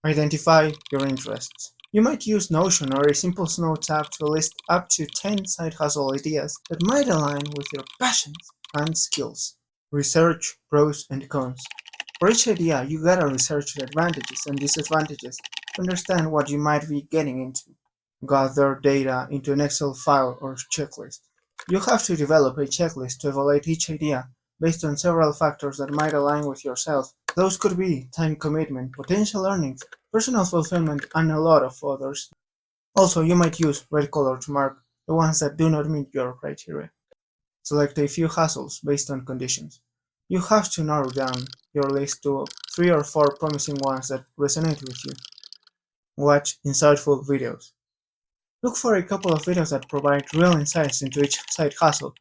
Identify your interests. You might use Notion or a simple notes app to list up to 10 side hustle ideas that might align with your passions and skills. Research pros and cons. For each idea, you gotta research the advantages and disadvantages to understand what you might be getting into. Gather data into an Excel file or checklist. You have to develop a checklist to evaluate each idea based on several factors that might align with yourself. Those could be time commitment, potential earnings, personal fulfillment, and a lot of others. Also, you might use red color to mark the ones that do not meet your criteria. Select a few hustles based on conditions. You have to narrow down your list to 3 or 4 promising ones that resonate with you. Watch insightful videos. Look for a couple of videos that provide real insights into each side hustle.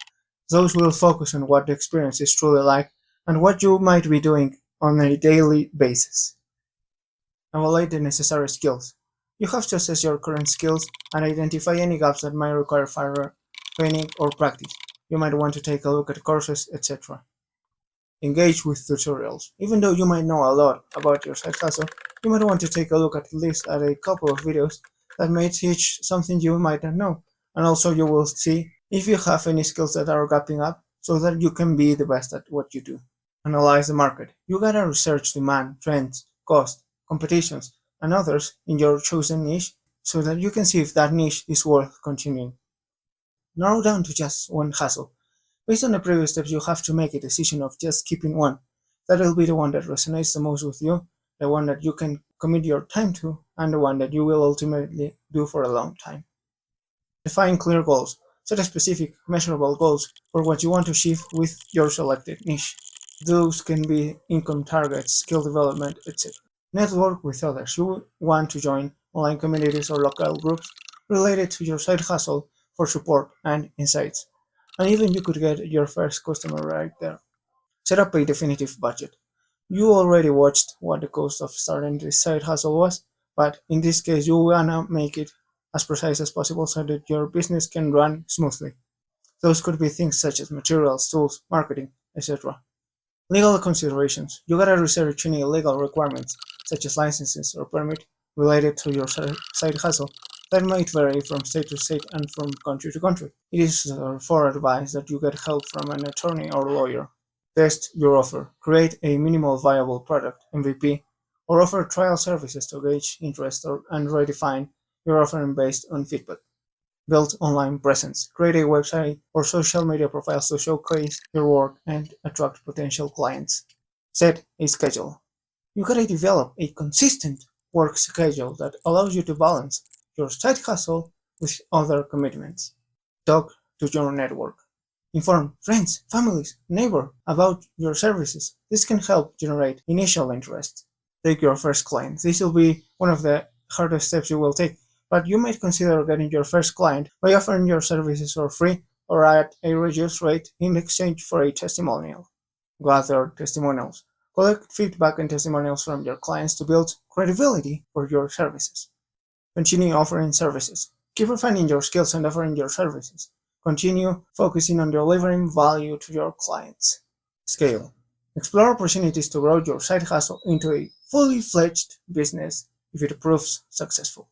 Those will focus on what the experience is truly like and what you might be doing on a daily basis. Evaluate the necessary skills. You have to assess your current skills and identify any gaps that might require further training or practice. You might want to take a look at courses, etc. Engage with tutorials. Even though you might know a lot about your side hustle, you might want to take a look at least at a couple of videos that may teach something you might not know. And also you will see if you have any skills that are gapping up so that you can be the best at what you do. Analyze the market. You gotta research demand, trends, cost, competitions, and others in your chosen niche so that you can see if that niche is worth continuing. Narrow down to just one hustle. Based on the previous steps, you have to make a decision of just keeping one. That will be the one that resonates the most with you, the one that you can commit your time to, and the one that you will ultimately do for a long time. Define clear goals. Set specific, measurable goals for what you want to achieve with your selected niche. Those can be income targets, skill development, etc. Network with others. You want to join online communities or local groups related to your side hustle for support and insights. And even you could get your first customer right there. Set up a definitive budget. You already watched what the cost of starting this side hustle was, but in this case you wanna make it as precise as possible so that your business can run smoothly. Those could be things such as materials, tools, marketing, etc. Legal considerations. You gotta research any legal requirements, such as licenses or permit, related to your side hustle that might vary from state to state and from country to country. It is therefore advised that you get help from an attorney or lawyer. Test your offer. Create a minimal viable product (MVP) or offer trial services to gauge interest and redefine your offering based on feedback. Build online presence. Create a website or social media profiles to showcase your work and attract potential clients. Set a schedule. You gotta develop a consistent work schedule that allows you to balance your side hustle with other commitments. Talk to your network. Inform friends, families, neighbors about your services. This can help generate initial interest. Take your first client. This will be one of the hardest steps you will take, but you might consider getting your first client by offering your services for free or at a reduced rate in exchange for a testimonial. Gather testimonials. Collect feedback and testimonials from your clients to build credibility for your services. Continue offering services. Keep refining your skills and offering your services. Continue focusing on delivering value to your clients. Scale. Explore opportunities to grow your side hustle into a fully fledged business if it proves successful.